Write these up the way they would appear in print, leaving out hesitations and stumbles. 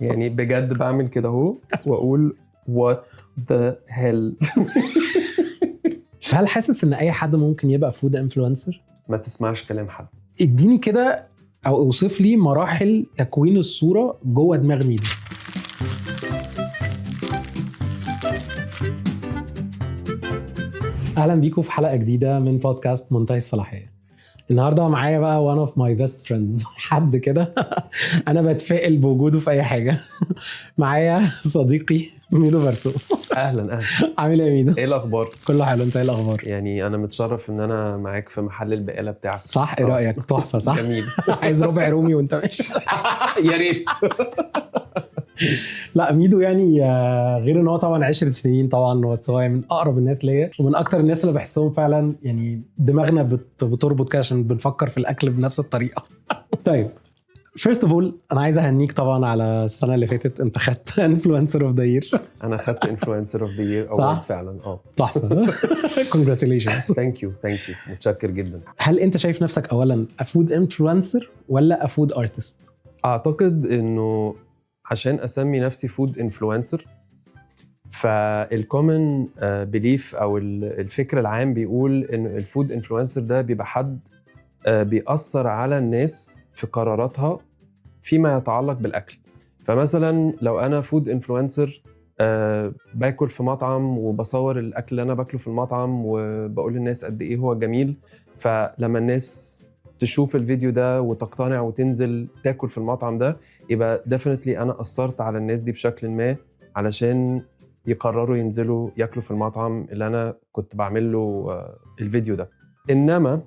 يعني بجد بعمل كده اهو واقول what the hell. هل حاسس ان اي حد ممكن يبقى فود انفلونسر؟ ما تسمعش كلام حد. اديني كده او اوصف لي مراحل تكوين الصورة جوه دماغ ميدو. اهلا بيكم في حلقة جديدة من بودكاست منتهي الصلاحية. النهارده معايا بقى one of my best friends، حد كده انا بتفائل بوجوده في اي حاجة. معايا صديقي ميدو برسو. اهلا. عامل ايه يا ميدو؟ ايه الاخبار؟ كله حلو، انت ايه الاخبار؟ يعني انا متشرف ان انا معاك في محل البقاله بتاعك. صح، ايه رايك؟ تحفه صح. جميل. عايز ربع رومي وانت ماشي. يا ريت. لا ميدو يعني غير ان هو طبعا 10 سنين طبعا، بس هو من اقرب الناس ليا ومن اكتر الناس اللي بحسهم فعلا يعني دماغنا بتربط كده عشان بنفكر في الاكل بنفس الطريقه. طيب first of all انا عايز اهنيك طبعا على السنه اللي فاتت، انت خدت انفلونسر اوف ذا يير. انا خدت انفلونسر اوف ذا يير صح؟ اوورد فعلا. تحفه. congratulations. ثانك يو متشكر جدا. هل انت شايف نفسك اولا افود انفلونسر ولا افود ارتست؟ اعتقد انه عشان اسمي نفسي فود انفلونسر فالكومن بليف او الفكر العام بيقول ان الفود انفلونسر ده بيبقى حد بيأثر على الناس في قراراتها فيما يتعلق بالاكل. فمثلا لو انا فود انفلونسر باكل في مطعم وبصور الاكل اللي انا باكله في المطعم وبقول للناس قد ايه هو جميل، فلما الناس تشوف الفيديو ده وتقتنع وتنزل تاكل في المطعم ده يبقى definitely انا اثرت على الناس دي بشكل ما علشان يقرروا ينزلوا ياكلوا في المطعم اللي انا كنت بعمل له الفيديو ده. انما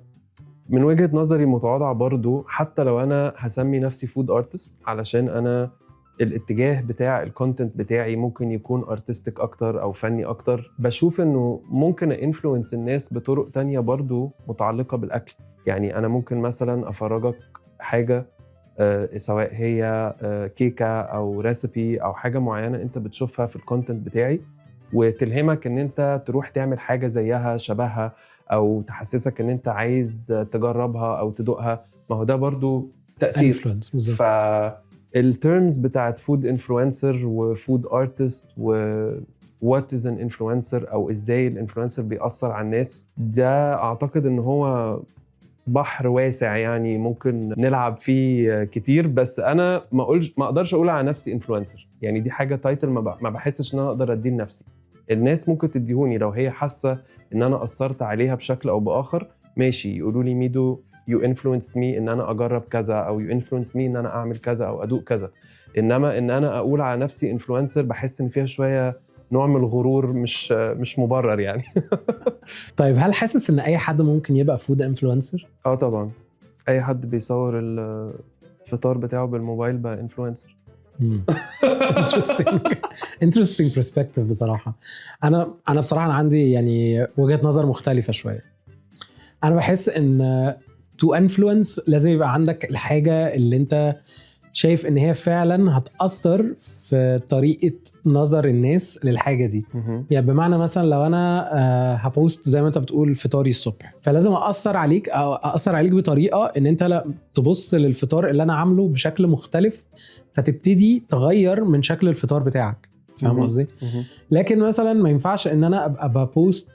من وجهة نظري متواضعة برضو، حتى لو انا هسمي نفسي فود ارتست علشان انا الاتجاه بتاع الكونتنت بتاعي ممكن يكون ارتستيك اكتر او فني اكتر، بشوف انه ممكن انفلونس الناس بطرق تانية برضو متعلقة بالاكل. يعني انا ممكن مثلا افرجك حاجة سواء هي كيكة او ريسيبي او حاجة معينة انت بتشوفها في الكونتنت بتاعي وتلهمك ان انت تروح تعمل حاجة زيها شبهها او تحسسك ان انت عايز تجربها او تدوقها. ما هو ده برضو تأثير. فالترمز بتاعت فود انفلونسر وفود ارتست ووات از ان انفلونسر او ازاي الانفلونسر بيأثر على الناس، ده اعتقد ان هو بحر واسع يعني ممكن نلعب فيه كتير. بس انا ما اقدرش اقول على نفسي انفلونسر، يعني دي حاجه تايتل ما بحسش ان انا اقدر اديه لنفسي. الناس ممكن تديهوني لو هي حاسه ان انا اثرت عليها بشكل او باخر، ماشي، يقولوا لي ميدو you influenced me ان انا اجرب كذا او you influenced me ان انا اعمل كذا او ادوق كذا. انما ان انا اقول على نفسي انفلونسر بحس ان فيها شويه نوع من الغرور مش مبرر يعني. طيب هل حاسس ان اي حد ممكن يبقى فود انفلونسر؟ طبعا اي حد بيصور الفطار بتاعه بالموبايل بقى انفلونسر. interesting perspective بصراحة. أنا بصراحة أنا عندي يعني وجهة نظر مختلفة شوية. أنا بحس إن to influence لازم يبقى عندك الحاجة اللي أنت شايف إن هي فعلا هتأثر في طريقة نظر الناس للحاجة دي. يعني بمعنى مثلا لو أنا هبوست زي ما أنت بتقول فطاري الصبح، فلازم أأثر عليك أو أأثر عليك بطريقة إن أنت لا تبص للفطار اللي أنا عامله بشكل مختلف فتبتدي تغير من شكل الفطار بتاعك. فاهم قصدي؟ لكن مثلا ما ينفعش ان انا ابقى ببوست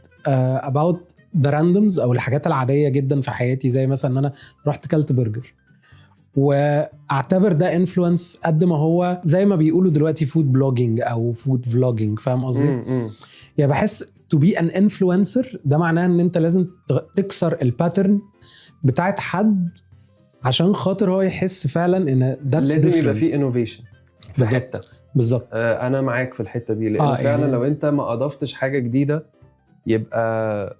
about the randoms او الحاجات العاديه جدا في حياتي، زي مثلا ان انا رحت كلت برجر واعتبر ده انفلونس قد ما هو زي ما بيقولوا دلوقتي فود بلوجينج او فود فلوجينج. فاهم قصدي؟ يعني بحس to be an influencer ده معناه ان انت لازم تكسر الباترن بتاعت حد عشان خاطر هو يحس فعلا ان لازم يبقى فيه innovation في حتة. بالظبط. انا معاك في الحتة دي لان فعلا يعني لو انت ما اضفتش حاجة جديدة يبقى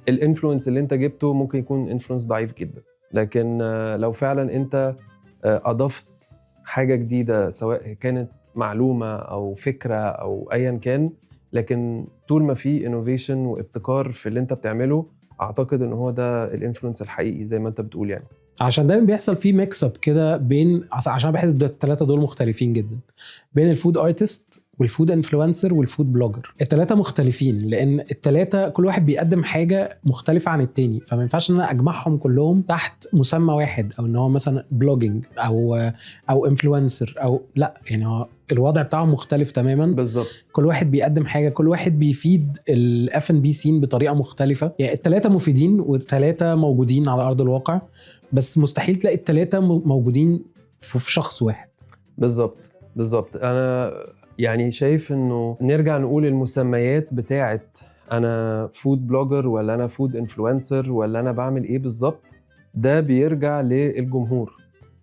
الانفلونس اللي انت جبته ممكن يكون انفلونس ضعيف جدا. لكن لو فعلا انت اضفت حاجة جديدة سواء كانت معلومة او فكرة او ايا كان، لكن طول ما في innovation وابتكار في اللي انت بتعمله اعتقد ان هو ده الانفلونس الحقيقي زي ما انت بتقول. يعني عشان دايما بيحصل فيه ميكس اب كده بين، عشان بحس الثلاثه دول مختلفين جدا، بين الفود ارتست والفود انفلونسر والفود بلوجر. الثلاثه مختلفين لان الثلاثه كل واحد بيقدم حاجه مختلفه عن التاني، فما ينفعش ان انا اجمعهم كلهم تحت مسمى واحد، او ان هو مثلا بلوجينج او انفلونسر او لا، يعني هو الوضع بتاعهم مختلف تماما. بالظبط. كل واحد بيقدم حاجه، كل واحد بيفيد الاف ان بي سين بطريقه مختلفه. يعني الثلاثه مفيدين والثلاثه موجودين على ارض الواقع، بس مستحيل تلاقي الثلاثه موجودين في شخص واحد. بالظبط. انا يعني شايف انه نرجع نقول المسميات بتاعت انا فود بلوجر ولا انا فود انفلونسر ولا انا بعمل ايه بالظبط، ده بيرجع للجمهور.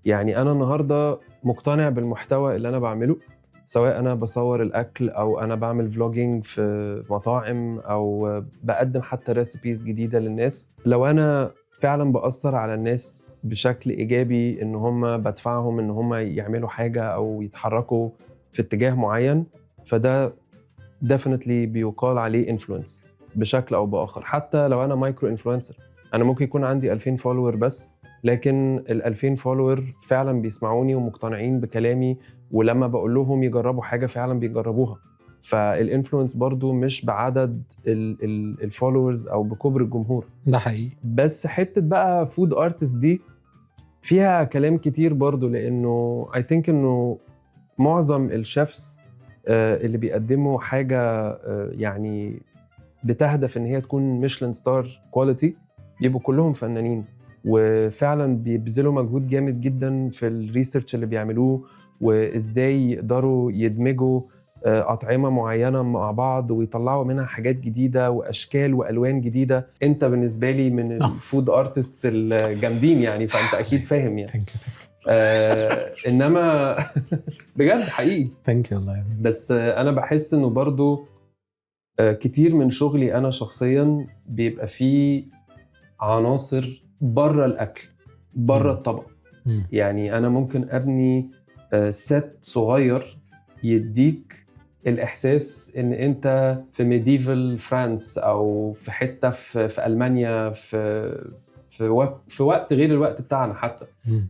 يعني انا النهارده مقتنع بالمحتوى اللي انا بعمله، سواء انا بصور الاكل او انا بعمل فلوجينج في مطاعم او بقدم حتى ريسيبيز جديده للناس. لو انا فعلا بأثر على الناس بشكل ايجابي، ان هم بدفعهم ان هم يعملوا حاجه او يتحركوا في اتجاه معين، فده definitely بيقال عليه influence بشكل او باخر. حتى لو انا مايكرو انفلونسر، انا ممكن يكون عندي 2000 فولوور بس، لكن ال 2000 فولوور فعلا بيسمعوني ومقتنعين بكلامي، ولما بقول لهم يجربوا حاجه فعلا بيجربوها. فالانفلونس برضو مش بعدد الفولورز او بكبر الجمهور. ده حقيقي. بس حته بقى فود ارتست دي فيها كلام كتير برضو، لانه I think انه معظم الشيفs اللي بيقدموا حاجه يعني بتهدف ان هي تكون ميشلان ستار كواليتي، بيبقوا كلهم فنانين، وفعلا بيبذلوا مجهود جامد جدا في الريسيرش اللي بيعملوه، وازاي يقدروا يدمجوا أطعمة معينة مع بعض ويطلعوا منها حاجات جديدة وأشكال وألوان جديدة. أنت بالنسبة لي من الفود أرتستس الجامدين يعني، فأنت أكيد فاهم يعني. إنما بجد حقيقي ثانك يو الله. بس أنا بحس إنه برضو كتير من شغلي أنا شخصياً بيبقى فيه عناصر بره الأكل، بره الطبق. يعني أنا ممكن أبني سيت صغير يديك الإحساس إن أنت في ميديفال فرانس أو في حتة في ألمانيا في وقت غير الوقت بتاعنا حتى.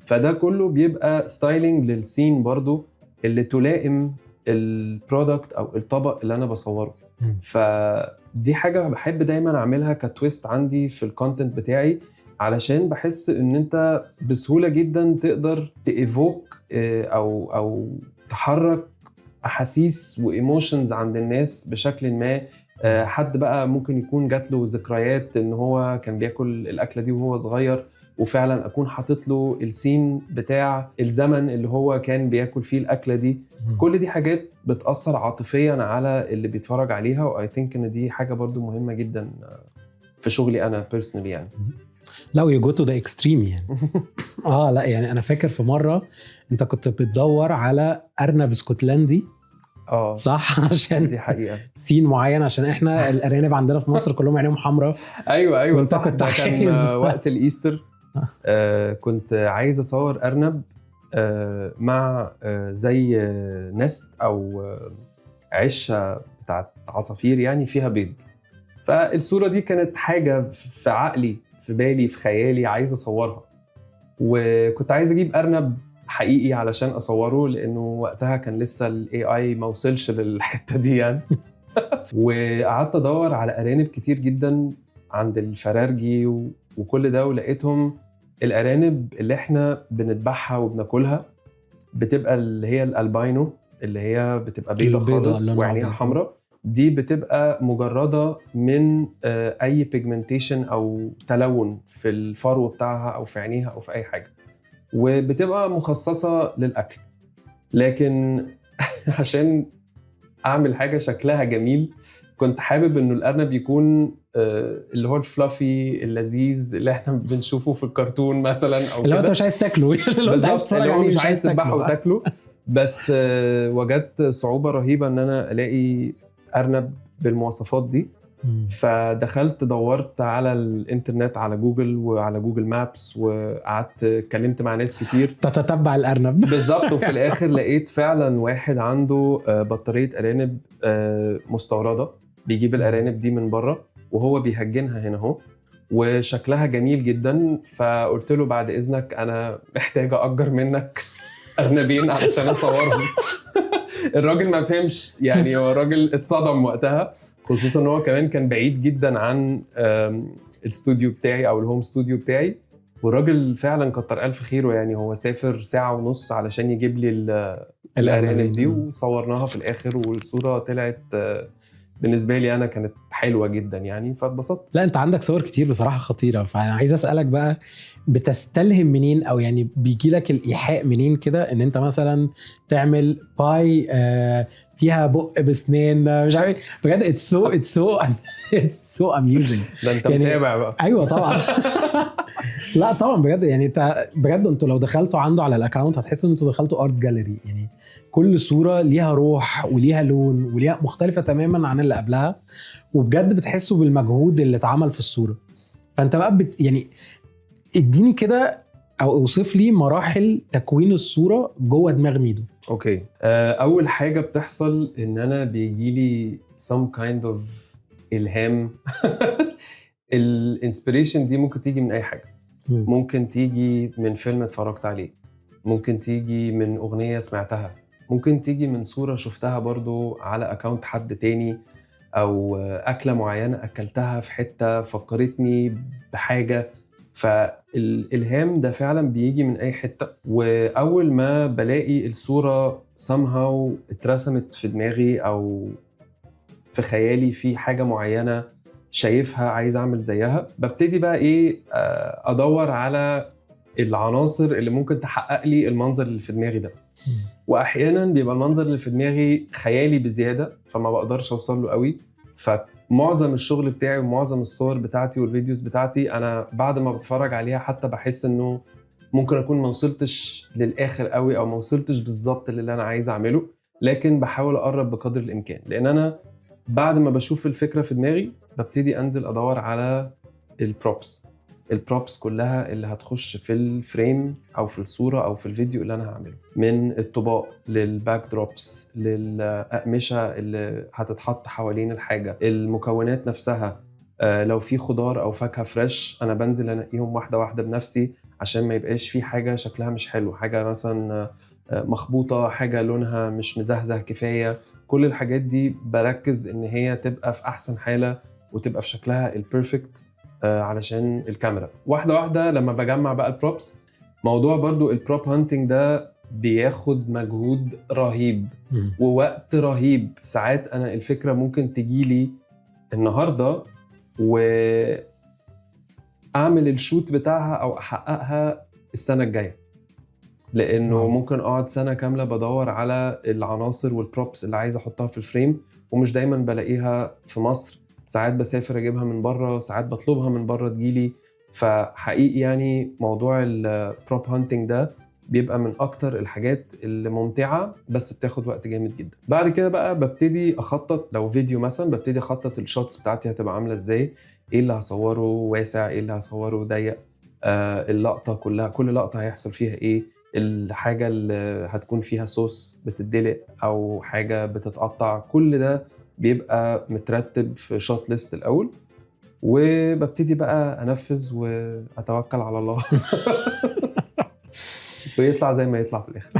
فده كله بيبقى ستايلينج للسين برضو اللي تلائم البرودكت أو الطبق اللي أنا بصوره. فدي حاجة بحب دايما أعملها كتويست عندي في الكونتنت بتاعي، علشان بحس إن أنت بسهولة جدا تقدر تإيفوك أو تحرك أحاسيس وإيموشنز عند الناس بشكل ما. حد بقى ممكن يكون جات له ذكريات إن هو كان بياكل الأكلة دي وهو صغير، وفعلا أكون حاطط له السين بتاع الزمن اللي هو كان بياكل فيه الأكلة دي. كل دي حاجات بتأثر عاطفيا على اللي بيتفرج عليها، و I think إن دي حاجة برضو مهمة جدا في شغلي أنا personally يعني. لا you go to the extreme يعني. لا يعني أنا فاكر في مرة أنت كنت بتدور على أرنب اسكتلندي. صح، عشان دي حقيقة سين معين، عشان احنا الأرانب عندنا في مصر كلهم عينيهم حمراء. أيوة صح. كنت كان وقت الإيستر كنت عايز أصور أرنب مع زي نست أو عشة بتاعت عصافير يعني فيها بيض. فالصورة دي كانت حاجة في عقلي، في بالي، في خيالي عايز أصورها، وكنت عايز أجيب أرنب حقيقي علشان أصوره، لأنه وقتها كان لسه ال AI ما وصلش للحتة دي يعني. وقعدت أدور على أرانب كتير جدا عند الفرارجي وكل ده، ولقيتهم الأرانب اللي احنا بنذبحها وبناكلها بتبقى اللي هي الألباينو، اللي هي بتبقى بيضة خالص وعينيها حمراء. دي بتبقى مجردة من أي بيجمنتيشن أو تلون في الفرو بتاعها أو في عينيها أو في أي حاجة، وبتبقى مخصصة للأكل. لكن عشان أعمل حاجة شكلها جميل، كنت حابب إنه الأرنب يكون اللي هو الفلافي اللذيذ اللي احنا بنشوفه في الكرتون مثلا او كده. لو انت مش عايز تاكله، بالظبط، اللي هو مش عايز تذبحه وتاكله. بس وجدت صعوبة رهيبة ان انا الاقي ارنب بالمواصفات دي. فدخلت دورت على الانترنت، على جوجل وعلى جوجل مابس، وقعدت اتكلمت مع ناس كتير تتتبع الارنب. بالظبط. وفي الاخر لقيت فعلا واحد عنده بطارية ارانب مستوردة، بيجيب الارانب دي من بره وهو بيهجنها هنا اهو، وشكلها جميل جدا. فقلت له بعد اذنك انا محتاجه اجر منك ارنبين علشان اصورهم. الراجل ما فهمش يعني، هو الراجل اتصدم وقتها، خصوصا ان هو كمان كان بعيد جدا عن الاستوديو بتاعي او الهوم ستوديو بتاعي. والراجل فعلا كتر الف خيره يعني، هو سافر ساعة ونص علشان يجيب لي الارانب دي، وصورناها في الاخر، والصورة طلعت بالنسبة لي انا كانت حلوة جدا يعني، فاتبسطت. لا انت عندك صور كتير بصراحة خطيرة، فانا عايز اسألك بقى بتستلهم منين، او يعني بيجي لك الايحاء منين كده ان انت مثلا تعمل باي فيها بق بسنان مش عارف بجد. it's so amusing. ده انت يعني متابع بقى. ايوه طبعا. لا طبعا بجد يعني انت بجد انتوا لو دخلتوا عنده على الاكونت هتحسوا ان انتوا دخلتوا ارت جاليري يعني. كل صورة ليها روح وليها لون وليها مختلفة تماما عن اللي قبلها، وبجد بتحسوا بالمجهود اللي اتعمل في الصورة. فانت بقى يعني اديني كده او اوصف لي مراحل تكوين الصورة جوه دماغ ميدو. اوكي، اول حاجة بتحصل ان انا بيجيلي some kind of الهام. الانسبيريشن دي ممكن تيجي من اي حاجة، ممكن تيجي من فيلم اتفرجت عليه، ممكن تيجي من اغنية سمعتها، ممكن تيجي من صورة شفتها برضو على اكاونت حد تاني، او اكلة معينة اكلتها في حتة فكرتني بحاجة. فالإلهام ده فعلا بيجي من أي حتة، وأول ما بلاقي الصورة somehow اترسمت في دماغي أو في خيالي في حاجة معينة شايفها عايز أعمل زيها، ببتدي بقى إيه أدور على العناصر اللي ممكن تحقق لي المنظر اللي في دماغي ده. وأحيانا بيبقى المنظر اللي في دماغي خيالي بزيادة، فما بقدرش أوصل له قوي. معظم الشغل بتاعي ومعظم الصور بتاعتي والفيديوز بتاعتي انا بعد ما بتفرج عليها حتى بحس انه ممكن اكون ما وصلتش للاخر قوي، او ما وصلتش بالظبط اللي انا عايز اعمله، لكن بحاول اقرب بقدر الامكان. لان انا بعد ما بشوف الفكرة في دماغي ببتدي انزل ادور على البروبس كلها اللي هتخش في الفريم او في الصورة او في الفيديو اللي انا هعمله، من الطباق للباك دروبس للأقمشة اللي هتتحط حوالين الحاجة، المكونات نفسها. لو في خضار او فاكهة فريش انا بنزل انقيهم واحدة واحدة بنفسي عشان ما يبقاش في حاجة شكلها مش حلو، حاجة مثلا مخبوطة، حاجة لونها مش مزهزه كفاية. كل الحاجات دي بركز ان هي تبقى في احسن حالة وتبقى في شكلها البيرفكت علشان الكاميرا. واحدة واحدة لما بجمع بقى البروبس، موضوع برضو البروب هانتنج ده بياخد مجهود رهيب ووقت رهيب. ساعات أنا الفكرة ممكن تجيلي النهاردة وأعمل الشوت بتاعها أو أحققها السنة الجاية، لأنه ممكن أقعد سنة كاملة بدور على العناصر والبروبس اللي عايز أحطها في الفريم، ومش دايما بلاقيها في مصر. ساعات بسافر اجيبها من بره، ساعات بطلبها من بره تجيلي. فحقيقي يعني موضوع البروب هانتنج ده بيبقى من اكتر الحاجات اللي ممتعة، بس بتاخد وقت جامد جدا. بعد كده بقى ببتدي اخطط، لو فيديو مثلا ببتدي اخطط الشوتس بتاعتي هتبقى عاملة ازاي، ايه اللي هصوره واسع، ايه اللي هصوره ضيق، اللقطة كلها، كل لقطة هيحصل فيها ايه، الحاجة اللي هتكون فيها صوص بتدلق او حاجة بتتقطع، كل ده بيبقى مترتب في شوت ليست الأول، وببتدي بقى أنفذ وأتوكل على الله. ويطلع زي ما يطلع في الآخر.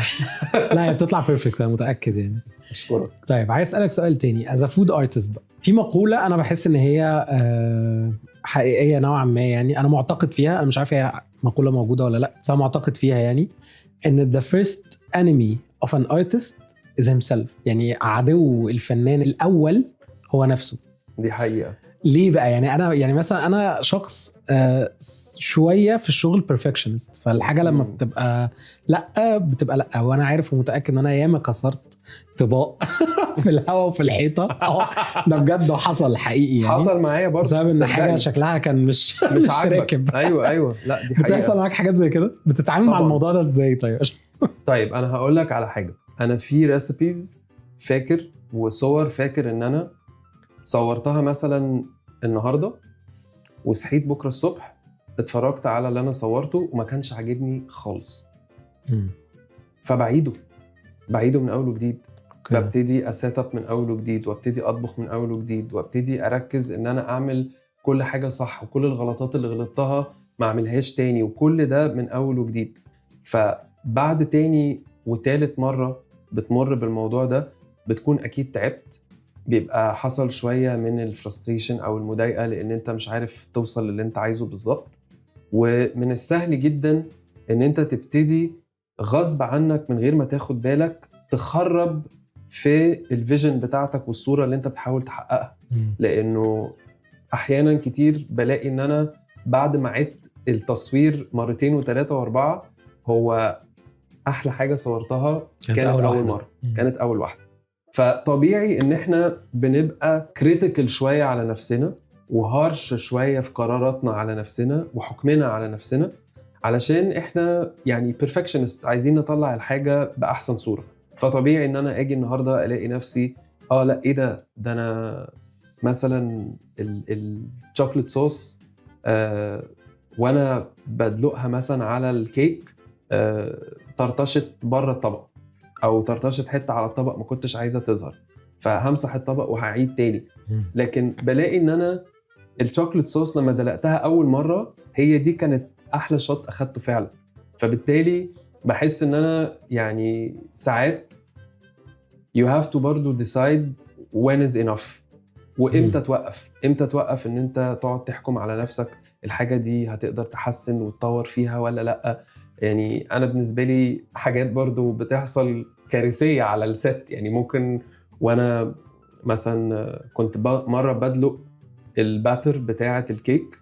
لا هي بتطلع بيرفكت انا متأكد يعني. أشكرك. طيب عايز أسألك سؤال تاني. as a food artist بقى، في مقولة أنا بحس إن هي حقيقية نوعا ما يعني، أنا معتقد فيها، أنا مش عارف هي مقولة موجودة ولا لأ، بس أنا معتقد فيها يعني، إن the first enemy of an artist is himself. يعني عدو الفنان الأول هو نفسه. دي حقيقة. ليه بقى؟ يعني أنا يعني مثلا أنا شخص شوية في الشغل perfectionist، فالحاجة لما بتبقى لأ بتبقى لأ، وأنا عارف ومتأكد إن أنا ياما كسرت طباق في الهواء وفي الحيطة. ده بجد حصل حقيقي يعني. حصل معايا برضه بسبب إن حاجة شكلها كان مش راكب. أيوة لا دي حقيقة. بتحصل معاك حاجات زي كده؟ بتتعامل طبعا مع الموضوع ده إزاي طيب؟ طيب أنا هقول لك على حاجة. أنا في ريسيبيز فاكر وصور فاكر إن أنا صورتها مثلا النهاردة، وصحيت بكرة الصبح اتفرجت على اللي أنا صورته وما كانش عاجبني خالص. فبعيده من أول وجديد. ببتدي أسيت اب من أول وجديد، وابتدي أطبخ من أول وجديد، وابتدي أركز إن أنا أعمل كل حاجة صح، وكل الغلطات اللي غلطتها ما أعملهاش تاني، وكل ده من أول وجديد. فبعد تاني وتالت مرة بتمر بالموضوع ده بتكون اكيد تعبت، بيبقى حصل شويه من الفرستريشن او المضايقه لان انت مش عارف توصل للي انت عايزه بالظبط. ومن السهل جدا ان انت تبتدي غصب عنك من غير ما تاخد بالك تخرب في الفيجن بتاعتك والصوره اللي انت بتحاول تحققها. لانه احيانا كتير بلاقي ان انا بعد ما عدت التصوير مرتين وثلاثه واربعه، هو احلى حاجه صورتها كانت اول مره، كانت اول واحده. فطبيعي ان احنا بنبقى كريتيكال شويه على نفسنا وهارش شويه في قراراتنا على نفسنا وحكمنا على نفسنا، علشان احنا يعني بيرفكشنست، عايزين نطلع الحاجه باحسن صوره. فطبيعي ان انا اجي النهارده الاقي نفسي لا ايه ده انا مثلا الشوكليت صوص وانا بدلقها مثلا على الكيك طرطشت بره الطبق او طرطشت حته على الطبق ما كنتش عايزه تظهر، فهمسح الطبق وهعيد تاني. لكن بلاقي ان انا الشوكليت صوص لما دلقتها اول مره هي دي كانت احلى شوت اخدته فعلا. فبالتالي بحس ان انا يعني ساعات you have to برضو decide when is enough، وامتى توقف، امتى توقف ان انت تقعد تحكم على نفسك الحاجه دي هتقدر تحسن وتطور فيها ولا لا. يعني انا بالنسبه لي حاجات برضو بتحصل كارثيه على الست، يعني ممكن وانا مثلا كنت مره بدلق الباتر بتاعه الكيك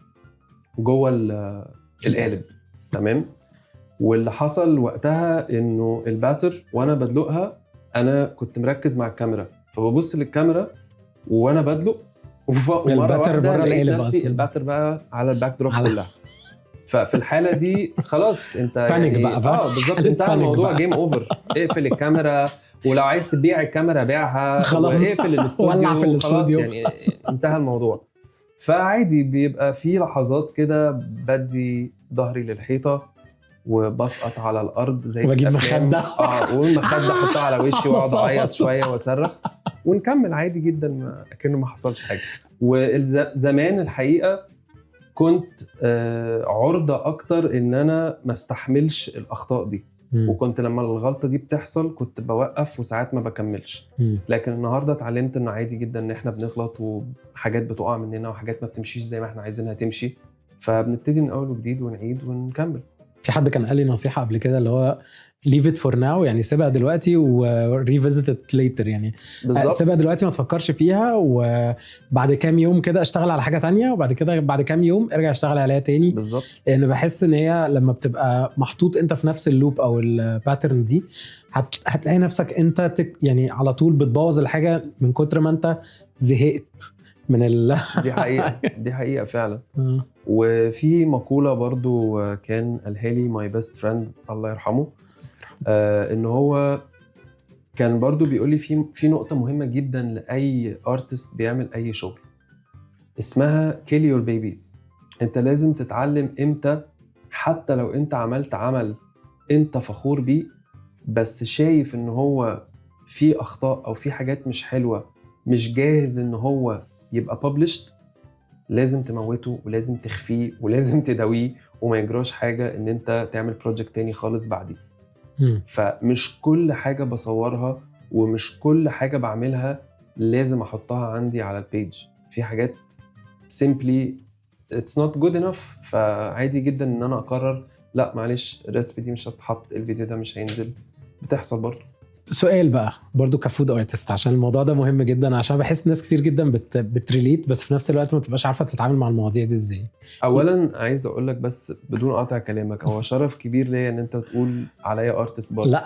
جوه القالب، تمام، واللي حصل وقتها انه الباتر وانا بدلقها انا كنت مركز مع الكاميرا، فببص للكاميرا وانا بدلق ومره واحده لقيت نفسي الباتر بقى على الباك دروب كلها. ففي الحاله دي خلاص انت يعني بالظبط انتهى الموضوع، جيم اوفر، اقفل الكاميرا، ولو عايز تبيع الكاميرا بيعها واقفل الاستوديو خلاص، يعني انتهى الموضوع. فعادي بيبقى في لحظات كده بدي ظهري للحيطه وبسقط على الارض زي وبجيب مخده والمخده احطها على وشي واقعد اعيط شويه واصرخ ونكمل عادي جدا كأنه ما حصلش حاجه. وزمان الحقيقه كنت عرضه اكتر ان انا ما استحملش الاخطاء دي، وكنت لما الغلطه دي بتحصل كنت بوقف وساعات ما بكملش. لكن النهارده اتعلمت انه عادي جدا ان احنا بنغلط وحاجات بتقع مننا وحاجات ما بتمشيش زي ما احنا عايزينها تمشي، فبنبتدي من اول وجديد ونعيد ونكمل. في حد كان قال لي نصيحه قبل كده اللي هو leave it for now، يعني سيبها دلوقتي و revisit it later، يعني بالزبط. سيبها دلوقتي ما تفكرش فيها، وبعد كام يوم كده اشتغل على حاجه تانية، وبعد كده بعد كام يوم ارجع اشتغل عليها تاني بالظبط. لان بحس ان هي لما بتبقى محطوط انت في نفس اللوب او الباترن دي هتلاقي نفسك انت يعني على طول بتبوظ الحاجه من كتر ما انت زهقت من دي حقيقه فعلا. وفي مقولة برضو كان قالها لي ماي بيست فريند الله يرحمه، ان هو كان برضو بيقول لي في نقطة مهمة جدا لأي ارتست بيعمل أي شغل اسمها kill your babies. انت لازم تتعلم امتى حتى لو انت عملت عمل انت فخور بيه بس شايف ان هو في اخطاء او في حاجات مش حلوة مش جاهز ان هو يبقى published، لازم تموته ولازم تخفيه ولازم تداويه وما يجراش حاجة ان انت تعمل بروجكت تاني خالص بعديه. فمش كل حاجة بصورها ومش كل حاجة بعملها لازم احطها عندي على البيج. في حاجات simply it's not good enough، فعادي جدا ان انا اقرر لا معلش الريسبي دي مش هتحط، الفيديو ده مش هينزل، بتحصل برضه. سؤال بقى برضو كفود ارتست عشان الموضوع ده مهم جدا، عشان بحس ناس كتير جدا بتريليت بس في نفس الوقت ما تبقاش عارفه تتعامل مع المواضيع دي ازاي. اولا عايز اقول لك بس بدون قطع كلامك، هو شرف كبير ليا ان انت تقول عليا ارتست برضه. لا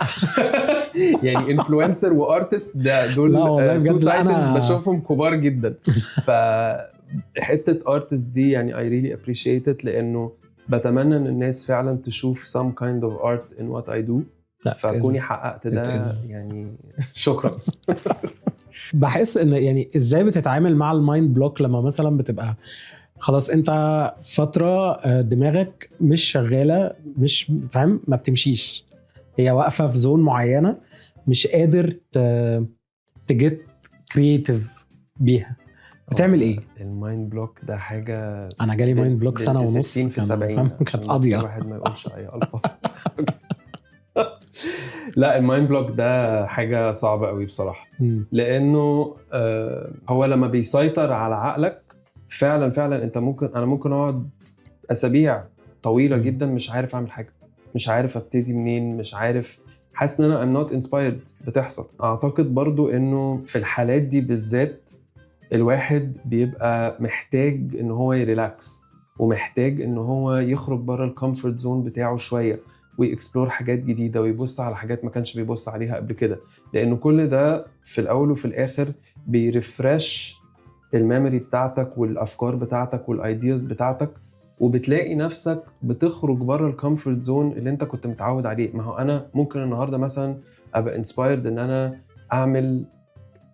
يعني انفلونسر وارتست دول تو تايتلز بشوفهم كبار جدا. فحته ارتست دي يعني I really appreciate it، لانه بتمنى ان الناس فعلا تشوف some kind of art in what I do، فكوني حققت ده يعني شكرا. بحس ان يعني ازاي بتتعامل مع المايند بلوك لما مثلا بتبقى خلاص انت فترة دماغك مش شغالة، مش فاهم، ما بتمشيش، هي واقفة في زون معينة مش قادر تجيت كرييتيف بيها، بتعمل ايه؟ المايند بلوك ده حاجة انا جالي مايند بلوك سنة ونص في 70 كانت قاضية، الواحد ما يقولش اي الفا. لا المايند بلوك ده حاجه صعبه قوي بصراحه، لانه هو لما بيسيطر على عقلك فعلا انت انا ممكن اقعد اسابيع طويله جدا مش عارف اعمل حاجه، مش عارف ابتدي منين، مش عارف، حاسس ان انا I'm not inspired. بتحصل. اعتقد برضو انه في الحالات دي بالذات الواحد بيبقى محتاج ان هو يريلاكس، ومحتاج ان هو يخرج بره الكومفورت زون بتاعه شويه، ويكسبلور حاجات جديده، ويبص على حاجات ما كانش بيبص عليها قبل كده، لانه كل ده في الاول وفي الاخر بيرفرش الميموري بتاعتك والافكار بتاعتك والايدياز بتاعتك، وبتلاقي نفسك بتخرج بره الكومفورت زون اللي انت كنت متعود عليه. ما هو انا ممكن النهارده مثلا ابقى انسبايرد ان انا اعمل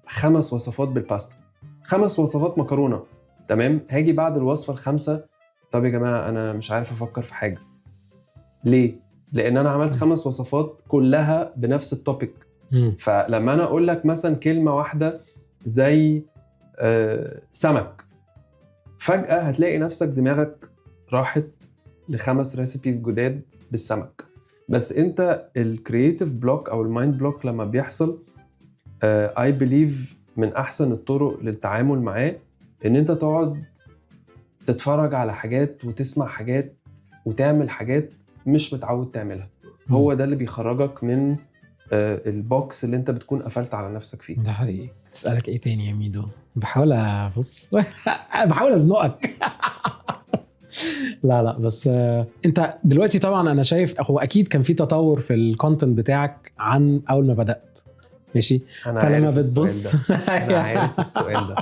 5 وصفات بالباستا، 5 وصفات مكرونه، تمام. هاجي بعد الوصفه ال5، طب يا جماعه انا مش عارف افكر في حاجه. ليه؟ لان انا عملت 5 وصفات كلها بنفس التوبيك. فلما انا اقول لك مثلا كلمه واحده زي سمك، فجاه هتلاقي نفسك دماغك راحت ل5 ريسيبيز جداد بالسمك. بس انت الكرييتيف بلوك او المايند بلوك لما بيحصل I believe من احسن الطرق للتعامل معاه ان انت تقعد تتفرج على حاجات وتسمع حاجات وتعمل حاجات مش متعود تعملها. هو ده اللي بيخرجك من البوكس اللي انت بتكون قفلت على نفسك فيه. ده حقيقي. اسالك ايه تاني يا ميدو؟ بحاول ابص بحاول ازنقك. لا بس انت دلوقتي طبعا انا شايف هو اكيد كان في تطور في الكونتنت بتاعك عن اول ما بدأت، ماشي؟ انا فلما عارف بتبص السؤال ده. انا عارف السؤال ده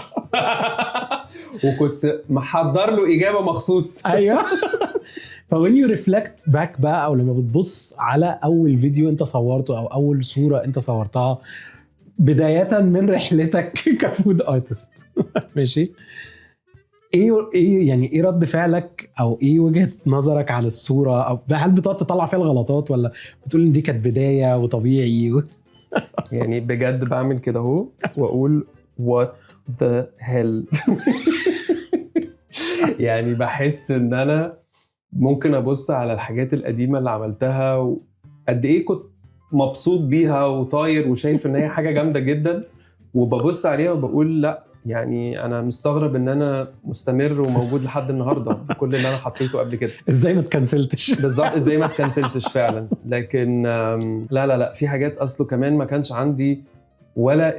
وكنت محضر له اجابه مخصوص. ايوه. فوين يو ريفلكت باك بقى، او لما بتبص على اول فيديو انت صورته او اول صوره انت صورتها بدايه من رحلتك كفود ارتست، ماشي، ايه يعني ايه رد فعلك او ايه وجهة نظرك عن الصورة؟ او هل بتقعد تطلع فيها الغلطات ولا بتقول ان دي كانت بداية وطبيعي؟ يعني بجد بعمل كده اهو واقول what the hell. يعني بحس ان انا ممكن ابص على الحاجات القديمة اللي عملتها وقد ايه كنت مبسوط بيها وطاير وشايف ان هي حاجة جامدة جدا، وببص عليها وبقول لا، يعني انا مستغرب ان انا مستمر وموجود لحد النهارده بكل اللي انا حطيته قبل كده. ازاي ما تكنسلتش؟ بالظبط، ازاي ما تكنسلتش فعلا. لكن لا في حاجات اصله كمان ما كانش عندي ولا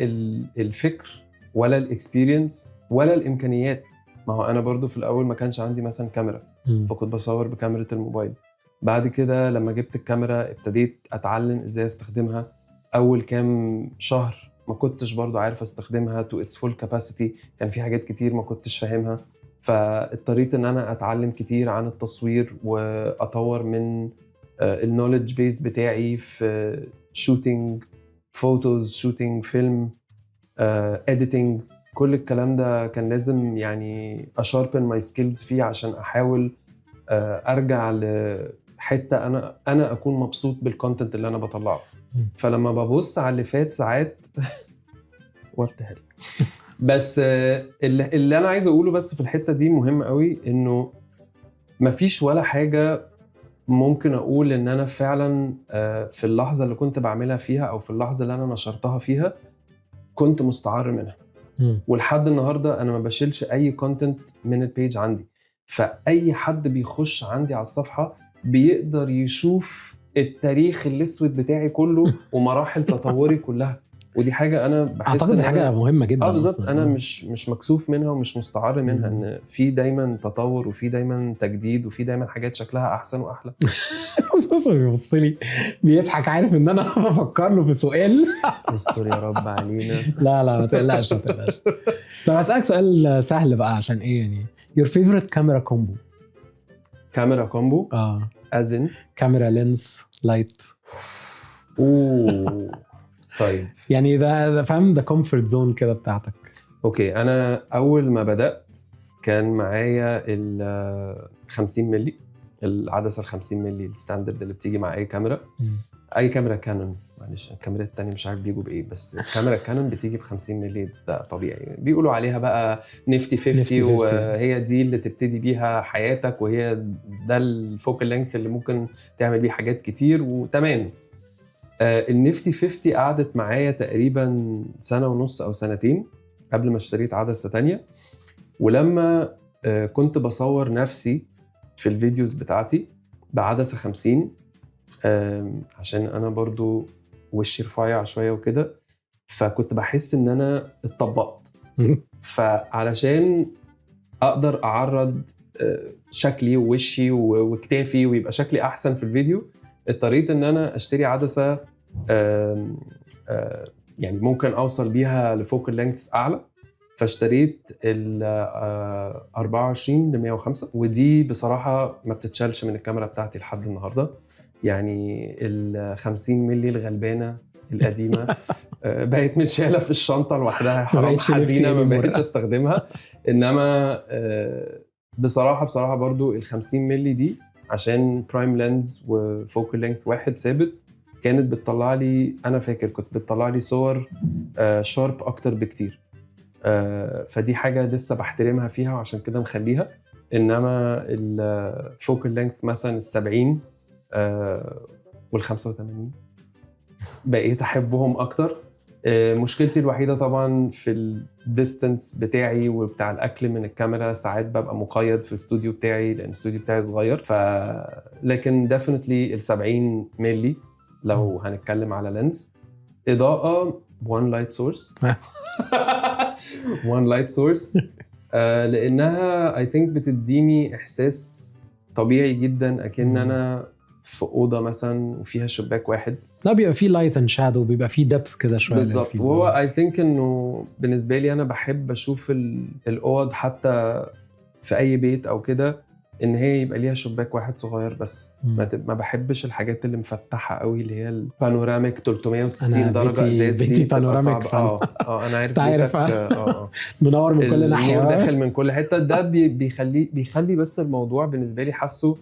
الفكر ولا الاكسبيرينس ولا الامكانيات. ما هو انا برضو في الاول ما كانش عندي مثلا كاميرا، فكنت بصور بكاميرا الموبايل. بعد كده لما جبت الكاميرا ابتديت اتعلم ازاي استخدمها. اول كام شهر ما كنتش برضو عارف استخدمها to its full capacity، كان في حاجات كتير ما كنتش فاهمها. فاضطريت ان انا اتعلم كتير عن التصوير واطور من النوليدج بيس بتاعي في شوتينج فوتوز، شوتينج فيلم، اديتنج. كل الكلام ده كان لازم يعني اشاربن ماي سكيلز فيه عشان احاول ارجع لحته انا اكون مبسوط بالكونتنت اللي انا بطلعه. فلما ببص على اللي فات ساعات وات هيل. بس اللي انا عايز اقوله بس في الحته دي مهم قوي، انه مفيش ولا حاجه ممكن اقول ان انا فعلا في اللحظه اللي كنت بعملها فيها او في اللحظه اللي انا نشرتها فيها كنت مستعار منها. ولحد النهارده انا ما بشيلش اي كونتنت من البيج عندي، فاي حد بيخش عندي على الصفحه بيقدر يشوف التاريخ الاسود بتاعي كله ومراحل تطوري كلها. ودي حاجه انا بحس اعتقد دي حاجه مهمه جدا. بالظبط، انا مش مكسوف منها ومش مستعار منها، ان في دايما تطور وفي دايما تجديد وفي دايما حاجات شكلها احسن واحلى. بص بيبص لي بيضحك، عارف ان انا بفكر له في سؤال. استر يا رب علينا. لا ما تقلقش. طب اسالك سؤال سهل بقى، عشان ايه يعني your favorite كاميرا كومبو؟ كاميرا كومبو ازن كاميرا لينس لايت. طيب يعني ده فاهم، ده كومفورت زون كده بتاعتك. اوكي، انا اول ما بدات كان معايا ال 50 ملي، العدسه ال 50 ملي الستاندرد اللي بتيجي مع اي كاميرا. اي كاميرا كانون، معلش الكاميرات التانية مش عارف بيجوا بايه، بس الكاميرا كانون بتيجي ب 50 ملي، ده طبيعي. بيقولوا عليها بقى نيفتي 50 وهي دي اللي تبتدي بيها حياتك، وهي ده الفوكال لينث اللي ممكن تعمل بيه حاجات كتير وتمام. النفتي 50 قعدت معايا تقريبا سنة ونص أو سنتين قبل ما اشتريت عدسة تانية. ولما كنت بصور نفسي في الفيديوز بتاعتي بعدسة 50 عشان أنا برضو وشي رفيع شوية وكده، فكنت بحس إن أنا اتطبقت. فعلشان أقدر أعرض شكلي ووشي وكتافي ويبقى شكلي أحسن في الفيديو، اضطريت إن أنا أشتري عدسة يعني ممكن أوصل بيها لفوق اللينكس أعلى. فاشتريت ال 24 ل 105، ودي بصراحة ما بتتشالش من الكاميرا بتاعتي لحد النهاردة. يعني ال 50 ملي الغلبانة القديمة بقت متشالة في الشنطة لوحدها، حرام حزينة ما بقتش استخدمها. إنما بصراحة برضو ال 50 ملي دي عشان برايم لينز وفوكال لينث واحد ثابت، كانت بتطلع لي، أنا فاكر كنت بتطلع لي صور شارب أكتر بكتير. فدي حاجة لسه بحترمها فيها وعشان كده مخليها. إنما الفوكال لينث مثلا 70 وال 85 بقيت أحبهم أكتر. مشكلتي الوحيدة طبعا في الديستنس بتاعي وبتاع الأكل من الكاميرا، ساعات ببقى مقيد في الاستوديو بتاعي لأن الاستوديو بتاعي صغير. لكن definitely ال 70 ملي لو هنتكلم على لينز. إضاءة one light source one light source لأنها I think بتديني إحساس طبيعي جدا أكن أنا في أوضة مثلا وفيها شباك واحد. لا بيبقى فيه لايت اند شادو، بيبقى فيه دبث كده شويه بالظبط. وهو I think إنه بالنسبة لي أنا بحب أشوف الأوض حتى في أي بيت أو كده إن هي يبقى ليها شباك واحد صغير بس. ما بحبش الحاجات اللي مفتحة قوي اللي هي البانوراميك 360 درجة إزاز دي بانوراميك. أنا عارف منور من كل ناحية، النور داخل من كل حتة. ده بيخلي بس الموضوع بالنسبة لي حاسه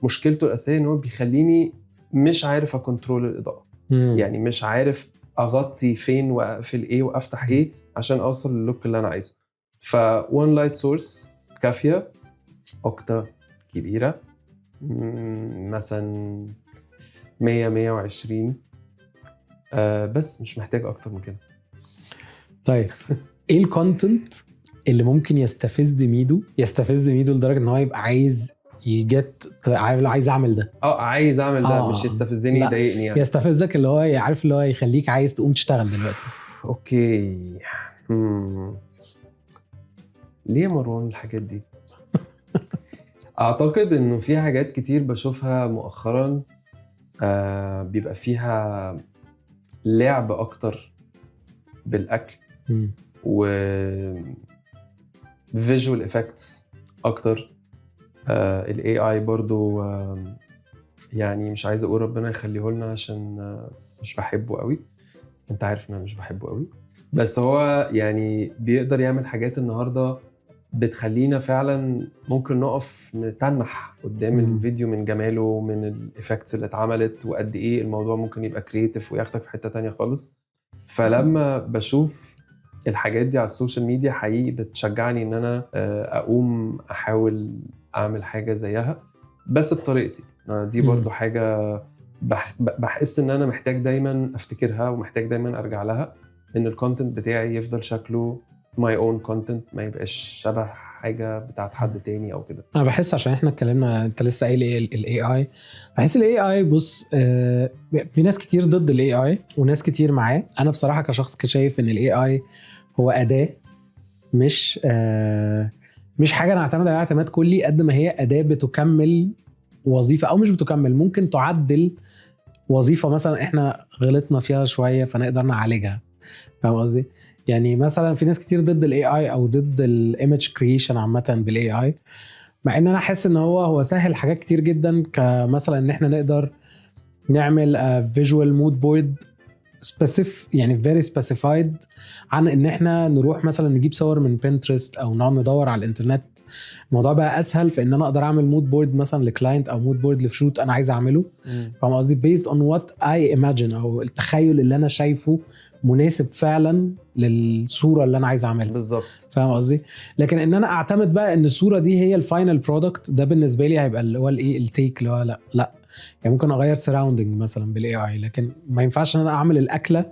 مشكلته الأساسية إنه بيخليني مش عارف أكنترول الإضاءة. يعني مش عارف أغطي فين وأقفل إيه وأفتح إيه عشان أوصل للوك اللي أنا عايزه. فون لايت سورس كافية، أوكتا كبيرة مثلا 100-120 بس مش محتاج أكتر من كده. طيب إيه الكونتنت اللي ممكن يستفز ميدو لدرجة إن هو يبقى عايز عايز أعمل ده؟ عايز أعمل ده مش يستفزني يضايقني يعني. يستفزك اللي هو عارف اللي هو يخليك عايز تقوم تشتغل دلوقتي. أوكي ليه مروان الحاجات دي؟ أعتقد إنه في حاجات كتير بشوفها مؤخراً بيبقى فيها لعب أكتر بالأكل و visual effects أكتر. ال AI برضو يعني مش عايز أقول ربنا يخليه لنا عشان مش بحبه قوي، أنت عارف إن أنا مش بحبه قوي، بس هو يعني بيقدر يعمل حاجات النهاردة بتخلينا فعلا ممكن نقف نتنح قدام الفيديو من جماله، من الإفكتس اللي اتعملت وقد إيه الموضوع ممكن يبقى كرياتيف وياخدك في حتة تانية خالص. فلما بشوف الحاجات دي على السوشيال ميديا حقيقي بتشجعني إن أنا أقوم أحاول أعمل حاجة زيها بس بطريقتي دي. برضو حاجة بحس إن أنا محتاج دايما أفتكرها ومحتاج دايما أرجع لها، إن الكونتنت بتاعي يفضل شكله my own content، ما يبقاش شبه حاجة بتاعت حد تاني أو كده. أنا بحس عشان إحنا اتكلمنا، أنت لسه قايل ال AI، بحس ال AI بص في ناس كتير ضد ال AI وناس كتير معاه. أنا بصراحة كشخص شايف إن ال AI هو أداة، مش حاجة نعتمد عليها اعتماد كلي، قد ما هي أداة بتكمل وظيفة أو مش بتكمل، ممكن تعدل وظيفة مثلا إحنا غلطنا فيها شوية فنقدر نعالجها. فاهم قصدي؟ يعني مثلا في ناس كتير ضد الاي اي او ضد الايمج كرييشن عامه بالاي اي، مع ان انا احس ان هو سهل حاجات كتير جدا، كمثلا ان احنا نقدر نعمل فيجوال مود بورد يعني very specified عن ان احنا نروح مثلا نجيب صور من بنترست او نقعد ندور على الانترنت. الموضوع بقى اسهل في ان انا اقدر اعمل مود بورد مثلا لكلاينت او مود بورد لشوت انا عايز اعمله. فاهم قصدي؟ based on what I imagine او التخيل اللي انا شايفه مناسب فعلا للصوره اللي انا عايز اعملها. بالظبط. فاهم قصدي؟ لكن ان انا اعتمد بقى ان الصوره دي هي الفاينل برودكت، ده بالنسبه لي هيبقى اللي هو الايه التيك اللي هو لا يعني ممكن اغير سراوندنج مثلا بالاي اي، لكن ما ينفعش ان انا اعمل الاكله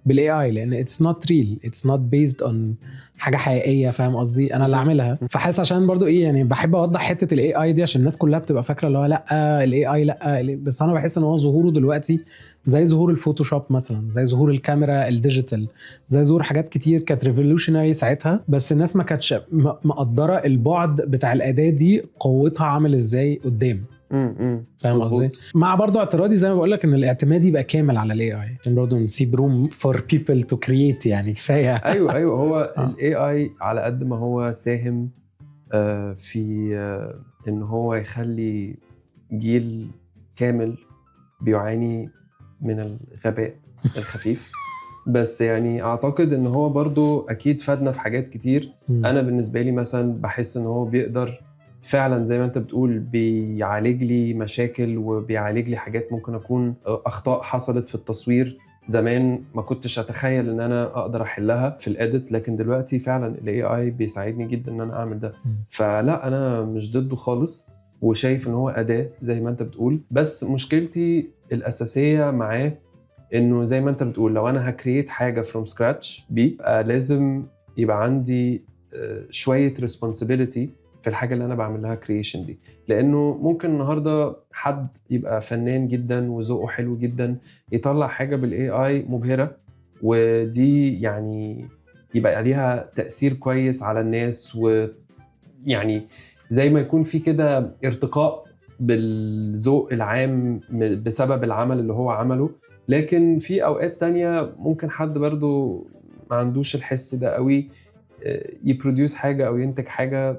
بالاي اي لان اتس نوت ريل، اتس نوت بيزد اون حاجه حقيقيه. فاهم قصدي؟ انا اللي اعملها. فحاسس عشان برضو ايه يعني بحب اوضح حته الاي اي دي عشان الناس كلها بتبقى فاكره اللي هو لا الاي اي لا، بس انا بحس ان هو ظهوره دلوقتي زي ظهور الفوتوشوب مثلا، زي ظهور الكاميرا الديجيتال، زي ظهور حاجات كتير كانت ريفولوشنري ساعتها، بس الناس ما كانتش مقدره البعد بتاع الاداه دي قوتها عامل ازاي قدام. فاهم قصدي؟ مع برضو اعتراضي زي ما بقول لك ان الاعتماد يبقى كامل على الاي اي عشان برضو نسيب روم فور بيبل تو كرييت، يعني كفايه. ايوه هو الاي اي على قد ما هو ساهم في ان هو يخلي جيل كامل بيعاني من الغباء الخفيف، بس يعني اعتقد ان هو برضو اكيد فادنا في حاجات كتير. انا بالنسبه لي مثلا بحس ان هو بيقدر فعلا زي ما انت بتقول بيعالج لي مشاكل وبيعالج لي حاجات ممكن اكون اخطاء حصلت في التصوير زمان ما كنتش اتخيل ان انا اقدر احلها في الاديت، لكن دلوقتي فعلا الاي اي بيساعدني جدا ان انا اعمل ده. فلا انا مش ضده خالص وشايف ان هو اداة زي ما انت بتقول، بس مشكلتي الاساسيه معاه انه زي ما انت بتقول لو انا هكريت حاجه فروم سكراتش بيبقى لازم يبقى عندي شويه ريسبونسبيلتي في الحاجه اللي انا بعمل لها كرييشن دي، لانه ممكن النهارده حد يبقى فنان جدا وذوقه حلو جدا يطلع حاجه بالاي اي مبهره، ودي يعني يبقى عليها تاثير كويس على الناس، ويعني زي ما يكون في كده ارتقاء بالذوق العام بسبب العمل اللي هو عمله. لكن في اوقات تانية ممكن حد برضو ما عندوش الحس ده قوي يبروديوس حاجه او ينتج حاجه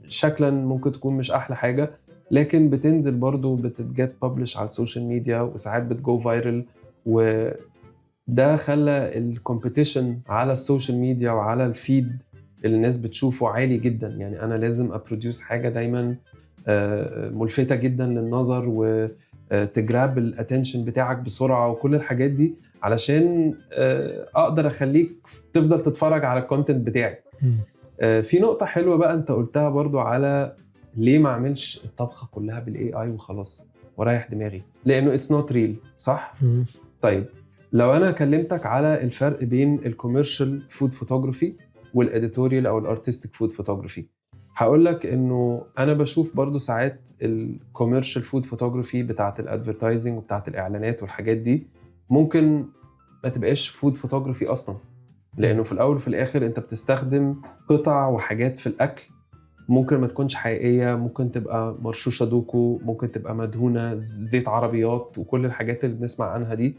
شكلا ممكن تكون مش احلى حاجه، لكن بتنزل برضو بتتجت ببلش على السوشيال ميديا وساعات بتجو فايرل، وده خلى الكومبيتيشن على السوشيال ميديا وعلى الفيد اللي الناس بتشوفه عالي جدا. يعني انا لازم ابروديوس حاجه دايما ملفتة جدا للنظر وتجراب الاتنشن بتاعك بسرعة وكل الحاجات دي علشان اقدر اخليك تفضل تتفرج على الكونتنت بتاعي. في نقطة حلوة بقى انت قلتها برضو على ليه ما اعملش الطبخة كلها بالاي اي وخلاص ورايح دماغي، لانه it's not real، صح؟ طيب لو انا كلمتك على الفرق بين الكوميرشال فود فوتوغرافي والاديتوريال او الارتستيك فود فوتوغرافي، هقول لك انه انا بشوف برضو ساعات الكوميرشال فود فوتوغرافي بتاعت الادفيرتايزنج وبتاعت الاعلانات والحاجات دي ممكن ما تبقاش فود فوتوغرافي اصلا، لانه في الاول وفي الاخر انت بتستخدم قطع وحاجات في الاكل ممكن ما تكونش حقيقيه، ممكن تبقى مرشوشه دوكو، ممكن تبقى مدهونه زيت عربيات وكل الحاجات اللي بنسمع عنها دي.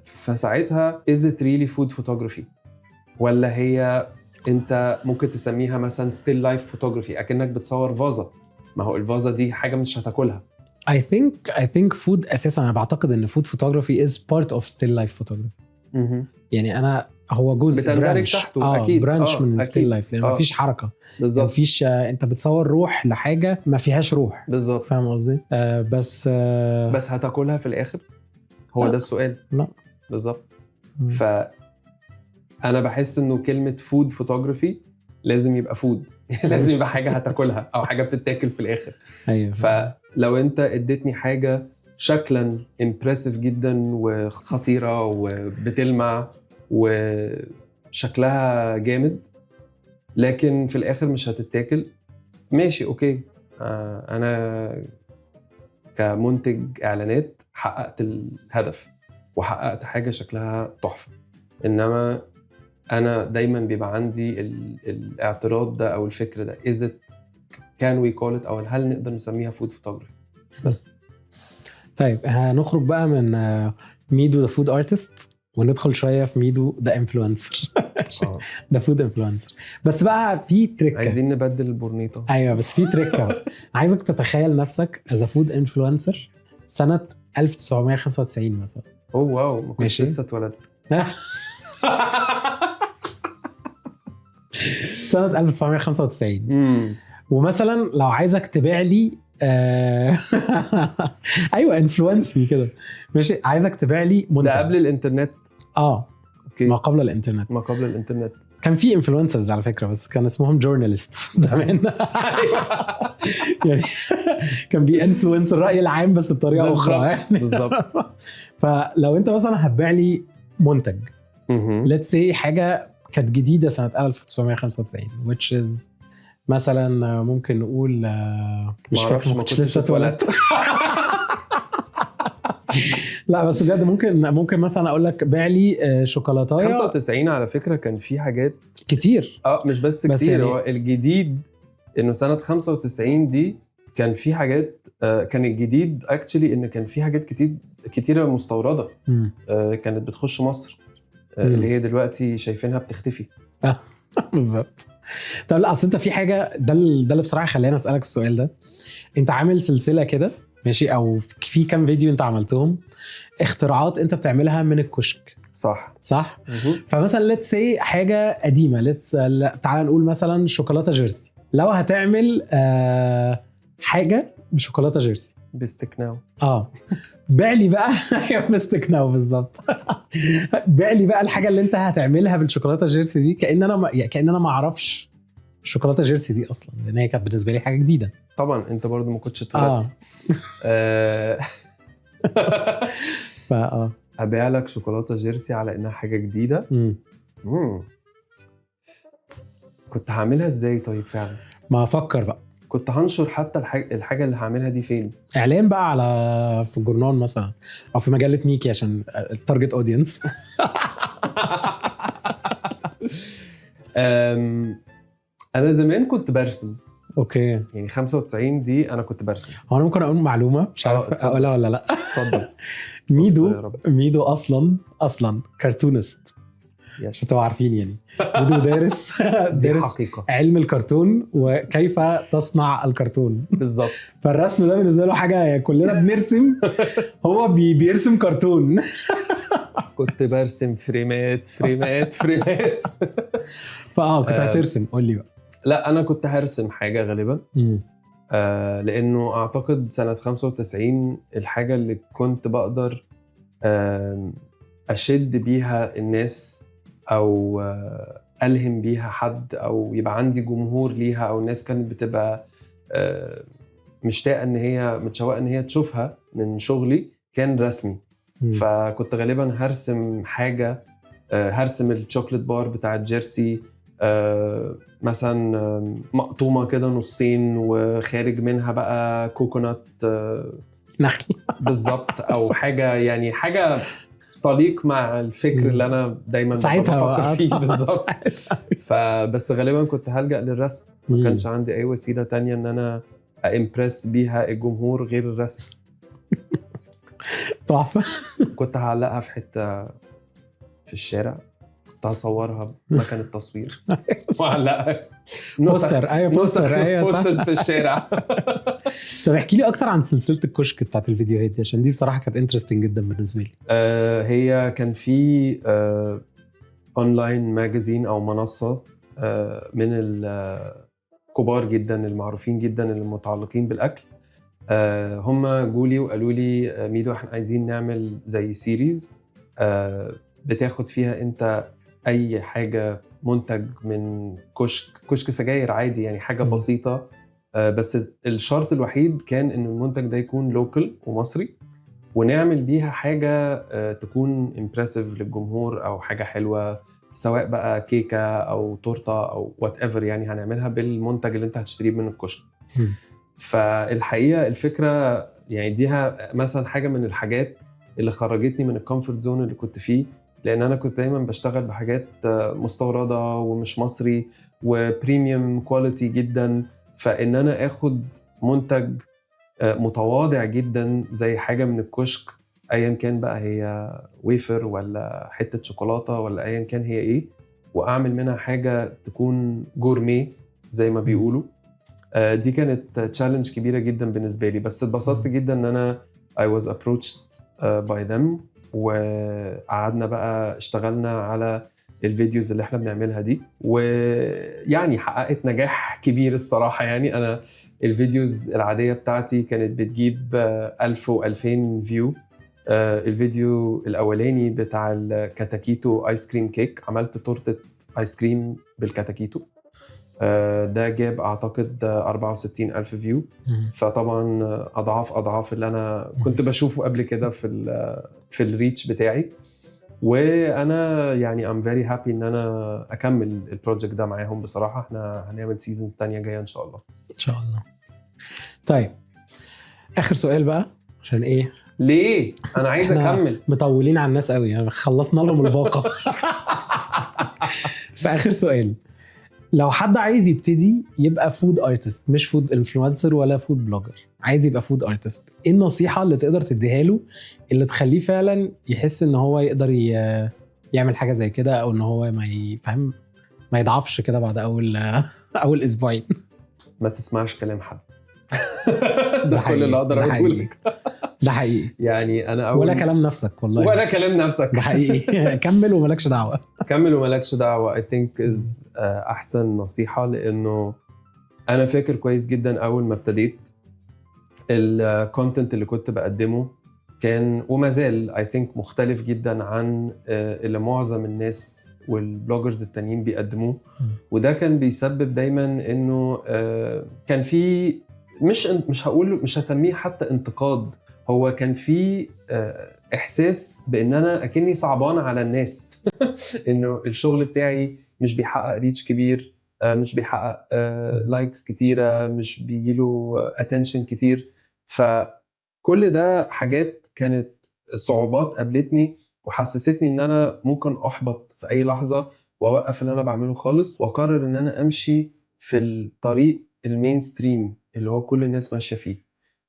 فساعتها is it really food photography ولا هي انت ممكن تسميها مثلا ستيل لايف فوتوغرافي اكنك بتصور فازه؟ ما هو الفازه دي حاجه مش هتاكلها. I think food اساسا انا بعتقد ان food photography is part of still life photography. يعني انا هو جزء بتندرج تحته اكيد برانش من ستيل لايف لان مفيش حركه بالظبط، مفيش انت بتصور روح لحاجه ما فيهاش روح بالظبط. فاهم قصدي؟ بس هتاكلها في الاخر؟ هو لا. ده السؤال. لا بالظبط. فانا بحس انه كلمه فود فوتوغرافي لازم يبقى فود لازم يبقى حاجه هتاكلها او حاجه بتتاكل في الاخر. ايوه. فلو انت اديتني حاجه شكلا امبرسيف جدا وخطيره وبتلمع وشكلها جامد لكن في الاخر مش هتتاكل، ماشي اوكي، انا كمنتج اعلانات حققت الهدف وحققت حاجه شكلها تحفه. انما انا دايما بيبقى عندي الاعتراض ده او الفكر ده is it can we call it او هل نقدر نسميها فود فوتوغرافي بس. طيب هنخرج بقى من ميدو ذا فود ارتست وندخل شويه في ميدو ذا انفلونسر ذا فود انفلونسر. بس بقى في تريك، عايزين نبدل البورنيطه. ايوه بس في تريك عايزك تتخيل نفسك از فود انفلونسر سنه 1995 مثلا. اوه واو، ما كنتش لسه اتولدت. سنه 1995. ومثلا لو عايزك تبيع لي ايوه انفلونسي كده ماشي، عايزك تبيع لي منتج. ده قبل الانترنت؟ اوكي. ما قبل الانترنت. ما قبل الانترنت. كان في انفلونسرز على فكره بس كان اسمهم جورناليست زمان. يعني كان بينفلونس الراي العام بس بطريقه اخرى يعني. بالظبط. فلو انت مثلا هتبيع لي منتج let's say حاجه كانت جديده سنه 1995 which is مثلا ممكن نقول مش فاكر، ما كنتش لسه اتولدت. لا بس بجد ممكن مثلا اقول لك بيع لي شوكولاتايه. 95 على فكره كان في حاجات كتير، مش بس كتير يعني هو الجديد انه سنه 95 دي كان في حاجات كان الجديد اكشلي ان كان في حاجات كتيره مستورده كانت بتخش مصر اللي هي دلوقتي شايفينها بتختفي. بالظبط. طب لا اصل انت في حاجه ده اللي بصراحه خلاني اسالك السؤال ده. انت عامل سلسله كده ماشي، او في كام فيديو انت عملتهم اختراعات انت بتعملها من الكشك، صح؟ فمثلا let's say حاجه قديمه، تعال نقول مثلا شوكولاته جيرسي. لو هتعمل حاجه بشوكولاته جيرسي بستكناو بيع لي بقى بستكناو بالظبط. بيع لي بقى الحاجه اللي انت هتعملها بالشوكولاته جيرسي دي كأن انا ما اعرفش الشوكولاته جيرسي دي اصلا، لان هي كانت بالنسبه لي حاجه جديده. طبعا انت برضو ما كنتش اتولدت. ابيع لك شوكولاته جيرسي على انها حاجه جديده. كنت هعملها ازاي طيب؟ فعلا ما افكر بقى، كنت هنشر حتى الحاجه اللي هعملها دي فين؟ اعلان بقى في الجورنال مثلا او في مجله ميكي عشان التارجت اودينس. انا زمان كنت برسم. اوكي، يعني 95 دي انا كنت برسم. هو انا ممكن اقول معلومه مش عارف اقولها ولا لا؟ اتفضل. ميدو اصلا كرتونست، مش انتوا عارفين يعني. ميدو دارس حقيقة. علم الكرتون وكيف تصنع الكرتون بالظبط. فالرسم ده بالنسبه له حاجه يعني كلنا بنرسم، هو بيرسم كرتون. كنت برسم فريمات. كنت هترسم، قول لي بقى. لا انا كنت هرسم حاجه غالبا لانه اعتقد سنه 95 الحاجه اللي كنت بقدر اشد بيها الناس او الهم بيها حد او يبقى عندي جمهور ليها، او الناس كانت بتبقى مشتاقه ان هي متشوقه ان هي تشوفها من شغلي، كان رسمي. فكنت غالبا هرسم حاجه، هرسم الشوكليت بار بتاع جيرسي مثلا مقطومه كده نصين وخارج منها بقى كوكونات نخل. بالظبط، او حاجه يعني حاجه تليق مع الفكر اللي انا دايما بفكر فيه. بالظبط. فبس غالبا كنت هلجأ للرسم، ما كانش عندي اي وسيله تانية ان انا امبرس بيها الجمهور غير الرسم. تحفه. كنت هعلقها في حته في الشارع، كنت هصورها بمكان التصوير وعلقها بوسترز في الشارع. طب احكي لي اكتر عن سلسله الكشك بتاعت الفيديوهات دي، عشان دي بصراحه كانت انترستنج جدا بالنسبه لي. هي كان في اونلاين ماجازين او منصه من الكبار جدا المعروفين جدا المتعلقين بالاكل. هم جولي وقالوا لي ميدو احنا عايزين نعمل زي سيريز بتاخد فيها انت اي حاجه منتج من كشك سجاير عادي، يعني حاجه بسيطه بس الشرط الوحيد كان ان المنتج ده يكون لوكال ومصري، ونعمل بيها حاجه تكون امبرسيف للجمهور او حاجه حلوه، سواء بقى كيكه او تورته او وات ايفر، يعني هنعملها بالمنتج اللي انت هتشتريه من الكشك. فالحقيقه الفكره يعني ديها مثلا حاجه من الحاجات اللي خرجتني من الكومفورت زون اللي كنت فيه، لان انا كنت دايما بشتغل بحاجات مستورده ومش مصري وبريميوم كواليتي جدا، فان انا اخد منتج متواضع جدا زي حاجه من الكشك ايا كان بقى هي ويفر ولا حته شوكولاته ولا ايا كان هي ايه، واعمل منها حاجه تكون جورميه زي ما بيقولوا، دي كانت تشالنج كبيره جدا بالنسبه لي. بس اتبسطت جدا ان انا I was approached by them، وقعدنا بقى اشتغلنا على الفيديوز اللي احنا بنعملها دي، ويعني حققت نجاح كبير الصراحة. يعني أنا الفيديوز العادية بتاعتي كانت بتجيب 1000 و2000 فيو، الفيديو الاولاني بتاع الكاتاكيتو ايس كريم كيك، عملت تورته ايس كريم بالكاتاكيتو، ده جاب اعتقد 64,000 فيو. فطبعا اضعاف اللي انا كنت بشوفه قبل كده في الريتش بتاعي. وانا يعني I'm very happy ان انا اكمل البروجكت ده معاهم. بصراحه احنا هنعمل سيزونز تانية جايه ان شاء الله. ان شاء الله. طيب اخر سؤال بقى، عشان ايه ليه انا عايز إحنا اكمل. مطولين على الناس قوي يعني، خلصنا لهم الباقه. فاخر سؤال، لو حد عايز يبتدي يبقى فود ارتست، مش فود انفلونسر ولا فود بلوجر، عايز يبقى فود ارتست، ايه النصيحه اللي تقدر تديها له اللي تخليه فعلا يحس ان هو يقدر يعمل حاجه زي كده، او ان هو ما يفهم ما يضعفش كده بعد اول اسبوعين؟ ما تسمعش كلام حد. ده ده كل اللي اقدر ده اقوله حقيقي. لك. ده حقيقي. يعني انا ولا كلام نفسك والله. ولا كلام نفسك. ده حقيقي. كمل ومالكش دعوه. كمل ومالكش دعوه. I think is احسن نصيحه، لانه انا فاكر كويس جدا اول ما ابتديت الكونتنت اللي كنت بقدمه كان وما زال I think مختلف جدا عن اللي معظم الناس والبلوجرز التانيين بيقدموه. وده كان بيسبب دايما انه كان في مش هقول، مش هسميه حتى انتقاد، هو كان في احساس بان انا اكني صعبان على الناس. انه الشغل بتاعي مش بيحقق ريتش كبير، مش بيحقق لايكس كتيره، مش بيجيله اتنشن كتير. فكل ده حاجات كانت صعوبات قابلتني وحسستني ان انا ممكن احبط في اي لحظه واوقف اللي انا بعمله خالص، واقرر ان انا امشي في الطريق المين ستريم اللي هو كل الناس ماشيه فيه.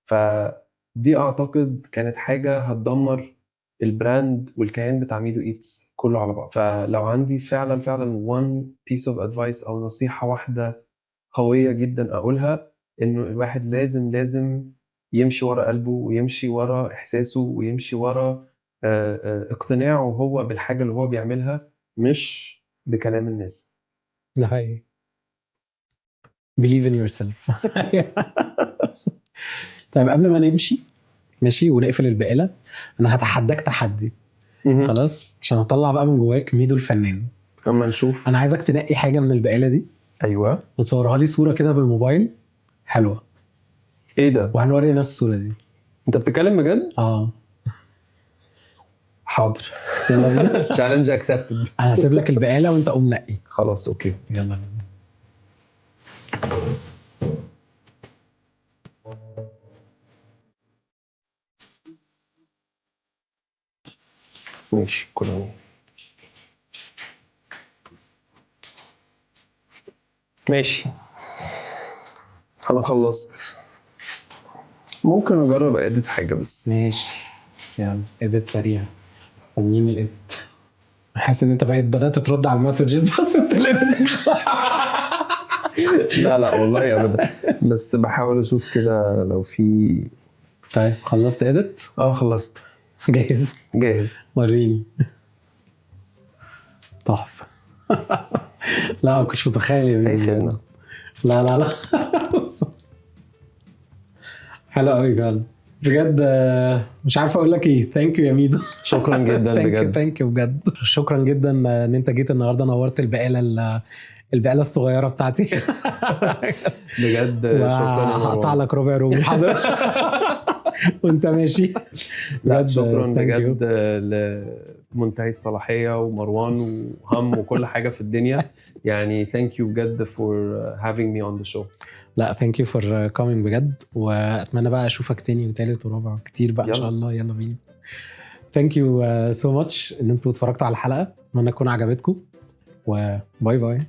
فدي اعتقد كانت حاجه هتدمر البراند والكيان بتاع ميدو ايتس كله على بعض. فلو عندي فعلا one piece of advice او نصيحه واحده قويه جدا اقولها، انه الواحد لازم يمشي ورا قلبه، ويمشي ورا احساسه، ويمشي ورا اقتناعه هو بالحاجه اللي هو بيعملها، مش بكلام الناس. ده حقيقي. believe in yourself. طيب قبل ما نمشي ماشي ونقفل البقاله، انا هتحداك تحدي خلاص عشان اطلع بقى من جواك ميدو الفنان. اما نشوف. انا عايزك تنقي حاجه من البقاله دي، ايوه، وتصورها لي صوره كده بالموبايل حلوه، ايه ده؟ وهنوري الناس الصوره دي. انت بتتكلم بجد؟ حاضر. يلا بينا. تشالنج اكسبتد. انا هسيب لك البقاله وانت قوم نقي. خلاص اوكي. يلا بينا. ماشي كلنا. ماشي انا خلصت. ممكن اجرب اديت حاجه بس. ماشي يلا اديت سريع، استنيني الاديت. حاسس ان انت بدات ترد على المسجز بس انت لا والله ابدا، بس بحاول اشوف كده لو في. طيب خلصت اديت؟ خلصت. جاهز. وريني. تحفه. لا ما كنتش متخيل. اي خدمه. لا حلو قوي فعلا بجد. مش عارف اقول لك ايه. ثانك يو يا ميدو. شكرا جدا بجد. ثانك يو بجد. شكرا جدا ان انت جيت النهارده، نورت البقاله الصغيره بتاعتي. بجد شكرا. هقطع لك ربع رومي حاضر وانت ماشي. لا شكرا بجد لمنتهي الصلاحيه ومروان وهم وكل حاجه في الدنيا. يعني ثانك يو بجد for having me on the show. لا ثانك يو فور كومينج بجد، واتمنى بقى اشوفك تاني وتالت ورابع كتير بقى ان شاء الله. يلا بينا. ثانك يو سو ماتش ان انتوا اتفرجتوا على الحلقه، اتمنى تكون عجبتكم، وباي باي.